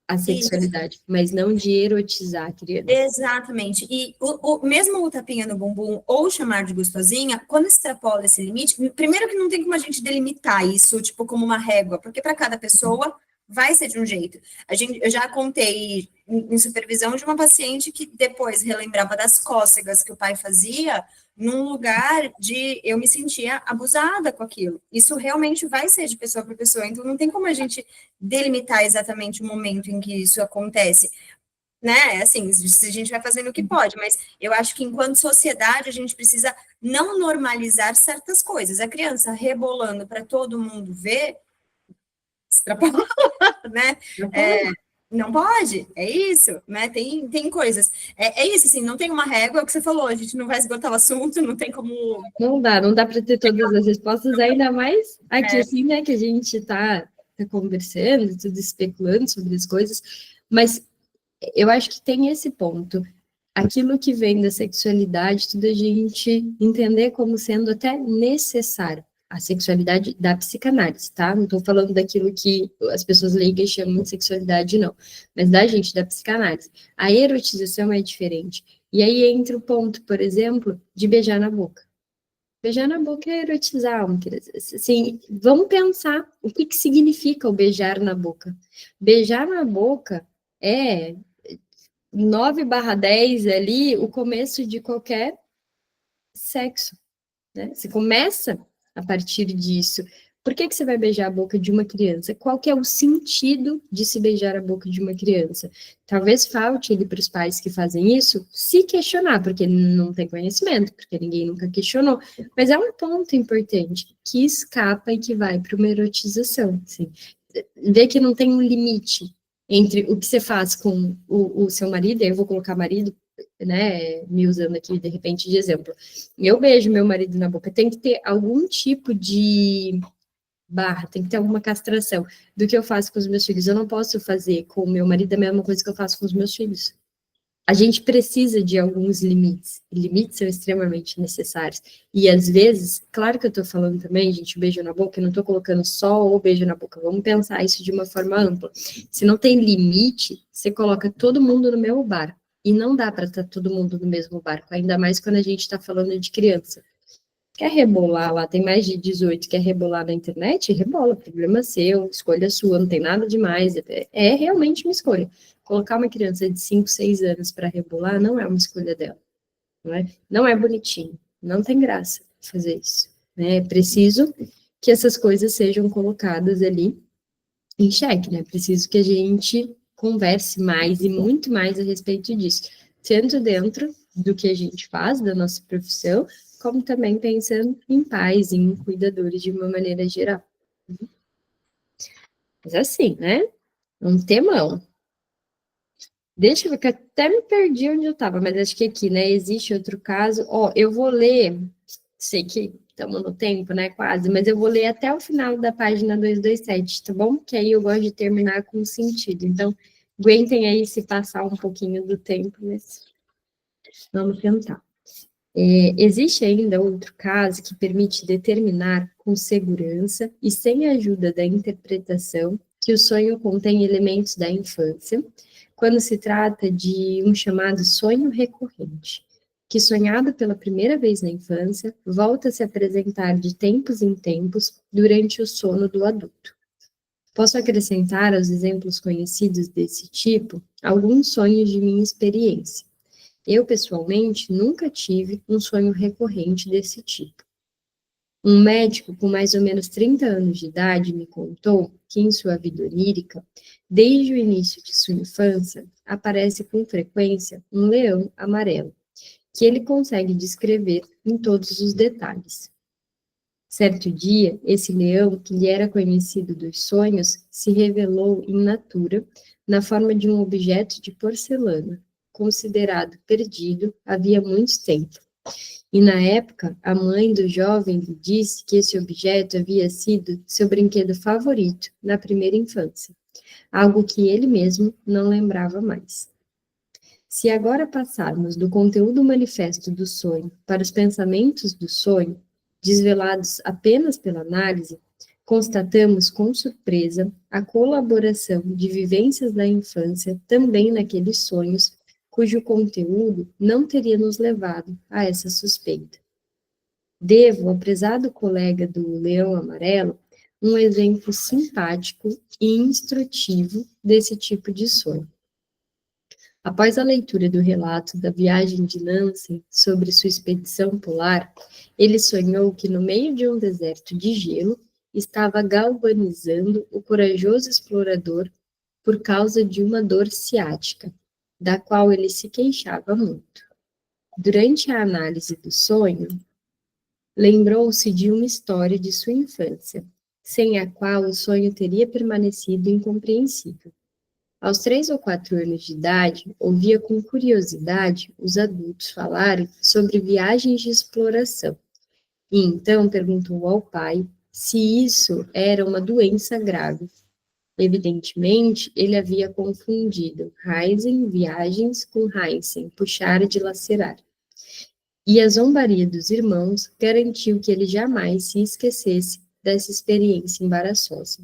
a sexualidade, mas não de erotizar a criança. Exatamente. E mesmo o tapinha no bumbum ou chamar de gostosinha, quando extrapola esse limite, primeiro que não tem como a gente delimitar isso, tipo, como uma régua, porque para cada pessoa vai ser de um jeito. Eu já contei em supervisão de uma paciente que depois relembrava das cócegas que o pai fazia, num lugar de eu me sentia abusada com aquilo. Isso realmente vai ser de pessoa para pessoa, então não tem como a gente delimitar exatamente o momento em que isso acontece, né? Assim, a gente vai fazendo o que pode, mas eu acho que enquanto sociedade a gente precisa não normalizar certas coisas. A criança rebolando para todo mundo ver, extrapolar, né? Não pode, é isso, né? Tem coisas. É isso, assim, não tem uma régua, é o que você falou, a gente não vai esgotar o assunto, não tem como. Não dá para ter todas as respostas, ainda mais aqui, assim, né, que a gente tá conversando, tudo especulando sobre as coisas, Mas eu acho que tem esse ponto. Aquilo que vem da sexualidade, tudo a gente entender como sendo até necessário. A sexualidade da psicanálise, tá? Não estou falando daquilo que as pessoas leigas chamam de sexualidade, não. Mas da gente, da psicanálise. A erotização é diferente. E aí entra o ponto, por exemplo, de beijar na boca. Beijar na boca é erotizar, assim, vamos pensar o que significa o beijar na boca. Beijar na boca é 9/10 ali, o começo de qualquer sexo, né? Você começa a partir disso. Por que você vai beijar a boca de uma criança? Qual que é o sentido de se beijar a boca de uma criança? Talvez falte ele para os pais que fazem isso se questionar, porque não tem conhecimento, porque ninguém nunca questionou. Mas é um ponto importante que escapa e que vai para uma erotização. Assim. Ver que não tem um limite entre o que você faz com o seu marido, aí eu vou colocar marido, né, me usando aqui de repente de exemplo. Eu beijo meu marido na boca, tem que ter algum tipo de barra, tem que ter alguma castração do que eu faço com os meus filhos. Eu não posso fazer com o meu marido a mesma coisa que eu faço com os meus filhos. A gente precisa de alguns limites. Limites são extremamente necessários. E às vezes, claro que eu tô falando também, gente, beijo na boca, eu não tô colocando só o beijo na boca. Vamos pensar isso de uma forma ampla. Se não tem limite, você coloca todo mundo no mesmo barco. E não dá para estar todo mundo no mesmo barco, ainda mais quando a gente está falando de criança. Quer rebolar lá, tem mais de 18, quer rebolar na internet? Rebola, problema seu, escolha sua, não tem nada demais. É realmente uma escolha. Colocar uma criança de 5, 6 anos para rebolar não é uma escolha dela. Não é bonitinho, não tem graça fazer isso. Né? É preciso que essas coisas sejam colocadas ali em xeque, né? Preciso que a gente converse mais e muito mais a respeito disso, tanto dentro do que a gente faz, da nossa profissão, como também pensando em pais, em cuidadores de uma maneira geral. Mas assim, né? Um temão. Deixa eu ver, que eu até me perdi onde eu estava, mas acho que aqui, né, existe outro caso. Ó, eu vou ler, sei que estamos no tempo, né, quase, mas eu vou ler até o final da página 227, tá bom? Que aí eu gosto de terminar com sentido. Então, aguentem aí se passar um pouquinho do tempo, mas vamos tentar. Existe ainda outro caso que permite determinar com segurança e sem a ajuda da interpretação que o sonho contém elementos da infância, quando se trata de um chamado sonho recorrente, que sonhado pela primeira vez na infância, volta a se apresentar de tempos em tempos durante o sono do adulto. Posso acrescentar aos exemplos conhecidos desse tipo alguns sonhos de minha experiência. Eu, pessoalmente, nunca tive um sonho recorrente desse tipo. Um médico com mais ou menos 30 anos de idade me contou que, em sua vida onírica, desde o início de sua infância, aparece com frequência um leão amarelo, que ele consegue descrever em todos os detalhes. Certo dia, esse leão, que lhe era conhecido dos sonhos, se revelou em natura, na forma de um objeto de porcelana, considerado perdido havia muito tempo. E na época, a mãe do jovem lhe disse que esse objeto havia sido seu brinquedo favorito na primeira infância, algo que ele mesmo não lembrava mais. Se agora passarmos do conteúdo manifesto do sonho para os pensamentos do sonho, desvelados apenas pela análise, constatamos com surpresa a colaboração de vivências da infância também naqueles sonhos cujo conteúdo não teria nos levado a essa suspeita. Devo ao prezado colega do Leão Amarelo um exemplo simpático e instrutivo desse tipo de sonho. Após a leitura do relato da viagem de Nansen sobre sua expedição polar, ele sonhou que no meio de um deserto de gelo estava galvanizando o corajoso explorador por causa de uma dor ciática, da qual ele se queixava muito. Durante a análise do sonho, lembrou-se de uma história de sua infância, sem a qual o sonho teria permanecido incompreensível. Aos 3 ou 4 anos de idade, ouvia com curiosidade os adultos falarem sobre viagens de exploração, e então perguntou ao pai se isso era uma doença grave. Evidentemente, ele havia confundido Reisen, viagens, com Heinsen, puxar e dilacerar. E a zombaria dos irmãos garantiu que ele jamais se esquecesse dessa experiência embaraçosa.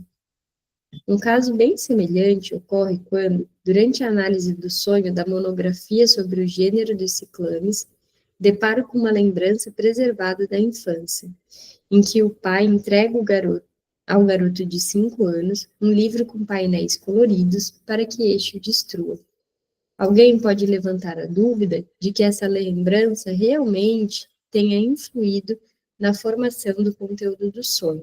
Um caso bem semelhante ocorre quando, durante a análise do sonho da monografia sobre o gênero dos ciclames, deparo com uma lembrança preservada da infância, em que o pai entrega ao garoto de 5 anos um livro com painéis coloridos para que este o destrua. Alguém pode levantar a dúvida de que essa lembrança realmente tenha influído na formação do conteúdo do sonho,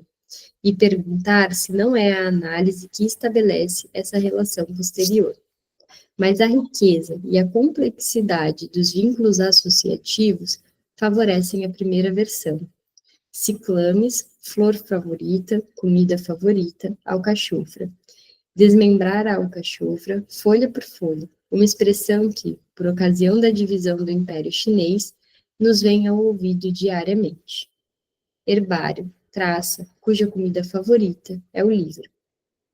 e perguntar se não é a análise que estabelece essa relação posterior. Mas a riqueza e a complexidade dos vínculos associativos favorecem a primeira versão. Ciclames, flor favorita, comida favorita, alcachofra. Desmembrar a alcachofra, folha por folha, uma expressão que, por ocasião da divisão do Império Chinês, nos vem ao ouvido diariamente. Herbário, traça, cuja comida favorita é o livro.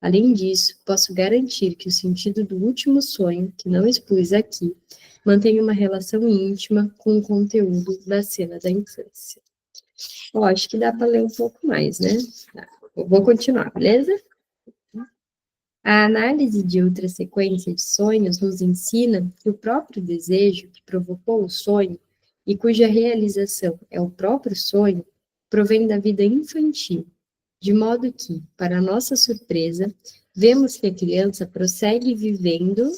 Além disso, posso garantir que o sentido do último sonho, que não expus aqui, mantém uma relação íntima com o conteúdo da cena da infância. Acho que dá para ler um pouco mais, né? Tá. Eu vou continuar, beleza? A análise de outra sequência de sonhos nos ensina que o próprio desejo que provocou o sonho e cuja realização é o próprio sonho, provém da vida infantil, de modo que, para nossa surpresa, vemos que a criança prossegue vivendo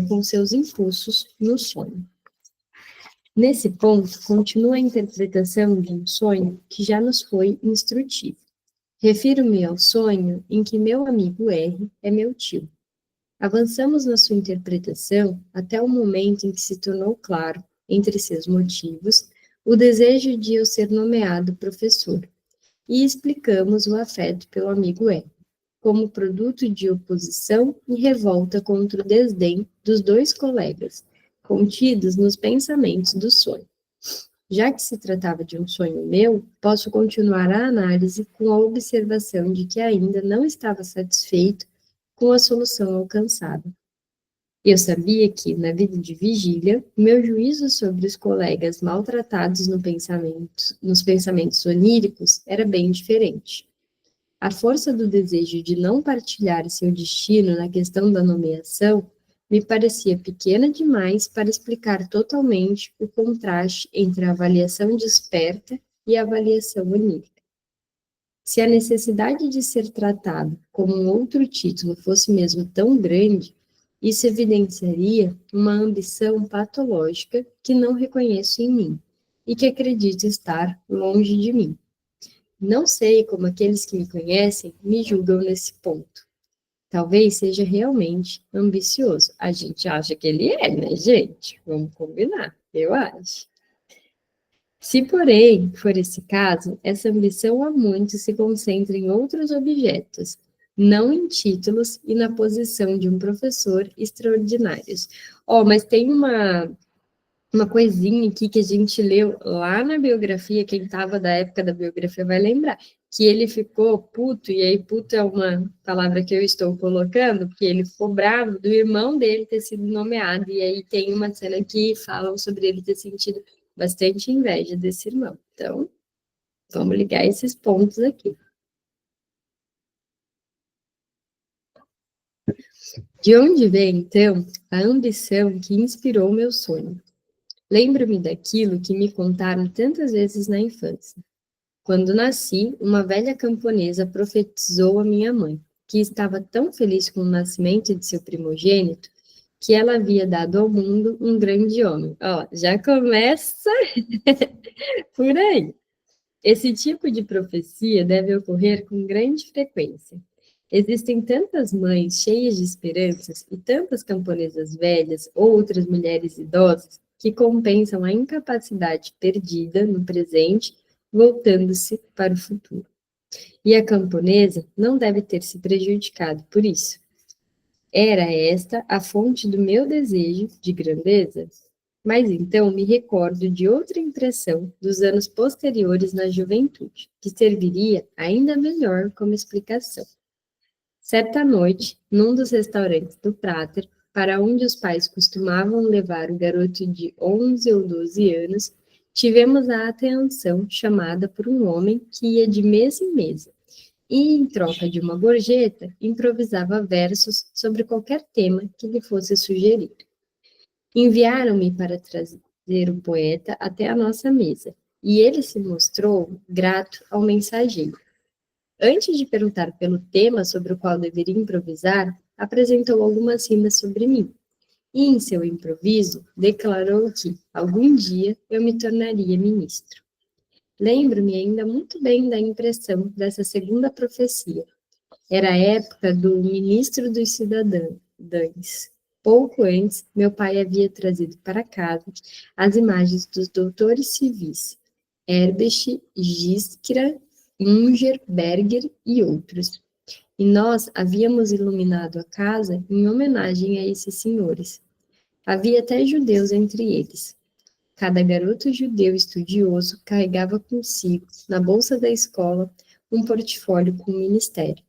com seus impulsos no sonho. Nesse ponto, continua a interpretação de um sonho que já nos foi instrutivo. Refiro-me ao sonho em que meu amigo R é meu tio. Avançamos na sua interpretação até o momento em que se tornou claro, entre seus motivos, o desejo de eu ser nomeado professor, e explicamos o afeto pelo amigo R, como produto de oposição e revolta contra o desdém dos dois colegas, contidos nos pensamentos do sonho. Já que se tratava de um sonho meu, posso continuar a análise com a observação de que ainda não estava satisfeito com a solução alcançada. Eu sabia que, na vida de vigília, meu juízo sobre os colegas maltratados nos pensamentos oníricos era bem diferente. A força do desejo de não partilhar seu destino na questão da nomeação me parecia pequena demais para explicar totalmente o contraste entre a avaliação desperta e a avaliação onírica. Se a necessidade de ser tratado como um outro título fosse mesmo tão grande, isso evidenciaria uma ambição patológica que não reconheço em mim e que acredito estar longe de mim. Não sei como aqueles que me conhecem me julgam nesse ponto. Talvez seja realmente ambicioso. A gente acha que ele é, né, gente? Vamos combinar, eu acho. Se, porém, for esse caso, essa ambição há muito se concentra em outros objetos, não em títulos e na posição de um professor extraordinários. Mas tem uma coisinha aqui que a gente leu lá na biografia, quem estava da época da biografia vai lembrar, que ele ficou puto, e aí puto é uma palavra que eu estou colocando, porque ele ficou bravo do irmão dele ter sido nomeado, e aí tem uma cena que falam sobre ele ter sentido bastante inveja desse irmão. Então, vamos ligar esses pontos aqui. De onde vem, então, a ambição que inspirou meu sonho? Lembro-me daquilo que me contaram tantas vezes na infância. Quando nasci, uma velha camponesa profetizou a minha mãe, que estava tão feliz com o nascimento de seu primogênito, que ela havia dado ao mundo um grande homem. Já começa por aí. Esse tipo de profecia deve ocorrer com grande frequência. Existem tantas mães cheias de esperanças e tantas camponesas velhas ou outras mulheres idosas que compensam a incapacidade perdida no presente, voltando-se para o futuro. E a camponesa não deve ter se prejudicado por isso. Era esta a fonte do meu desejo de grandeza? Mas então me recordo de outra impressão dos anos posteriores na juventude, que serviria ainda melhor como explicação. Certa noite, num dos restaurantes do Prater, para onde os pais costumavam levar o garoto de 11 ou 12 anos, tivemos a atenção chamada por um homem que ia de mesa em mesa, e, em troca de uma gorjeta, improvisava versos sobre qualquer tema que lhe fosse sugerido. Enviaram-me para trazer o poeta até a nossa mesa, e ele se mostrou grato ao mensageiro. Antes de perguntar pelo tema sobre o qual deveria improvisar, apresentou algumas rimas sobre mim. E, em seu improviso, declarou que, algum dia, eu me tornaria ministro. Lembro-me ainda muito bem da impressão dessa segunda profecia. Era a época do ministro dos cidadãos. Pouco antes, meu pai havia trazido para casa as imagens dos doutores civis, Herbst, Giskra, Unger, Berger e outros. E nós havíamos iluminado a casa em homenagem a esses senhores. Havia até judeus entre eles. Cada garoto judeu estudioso carregava consigo, na bolsa da escola, um portfólio com o ministério.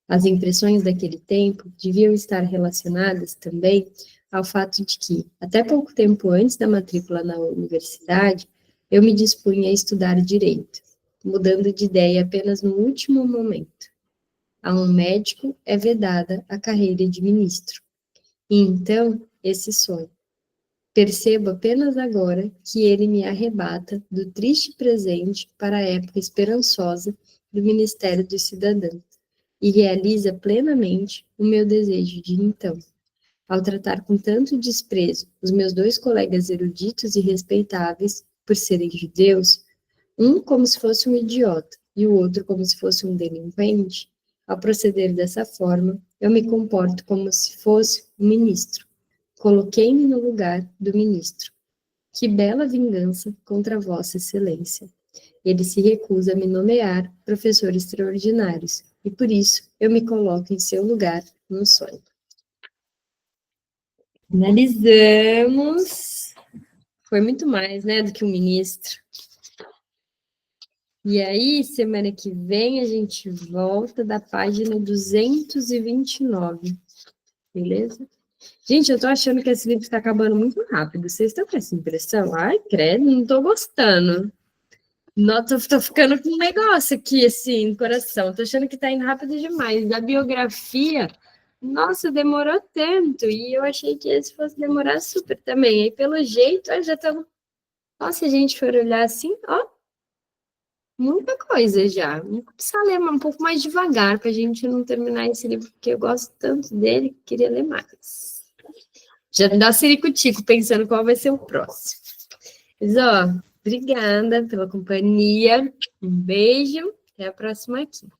As impressões daquele tempo deviam estar relacionadas também ao fato de que, até pouco tempo antes da matrícula na universidade, eu me dispunha a estudar direito, mudando de ideia apenas no último momento. A um médico é vedada a carreira de ministro. E então, esse sonho. Percebo apenas agora que ele me arrebata do triste presente para a época esperançosa do Ministério dos Cidadãos e realiza plenamente o meu desejo de então. Ao tratar com tanto desprezo os meus dois colegas eruditos e respeitáveis por serem judeus, um como se fosse um idiota e o outro como se fosse um delinquente, ao proceder dessa forma, eu me comporto como se fosse um ministro. Coloquei-me no lugar do ministro. Que bela vingança contra Vossa Excelência. Ele se recusa a me nomear professor extraordinários, e por isso eu me coloco em seu lugar no sonho. Finalizamos. Foi muito mais, né, do que um ministro. E aí, semana que vem, a gente volta da página 229. Beleza? Gente, eu tô achando que esse livro está acabando muito rápido. Vocês estão com essa impressão? Ai, credo, não tô gostando. Nossa, tô ficando com um negócio aqui, assim, no coração. Tô achando que tá indo rápido demais. Da biografia, nossa, demorou tanto. E eu achei que esse fosse demorar super também. Aí, pelo jeito, já estamos... Nossa, se a gente for olhar assim, ó, muita coisa já. Vamos precisar ler um pouco mais devagar pra gente não terminar esse livro, porque eu gosto tanto dele que queria ler mais. Já me dá ciricutico pensando qual vai ser o próximo. Mas, ó, obrigada pela companhia. Um beijo. Até a próxima quinta.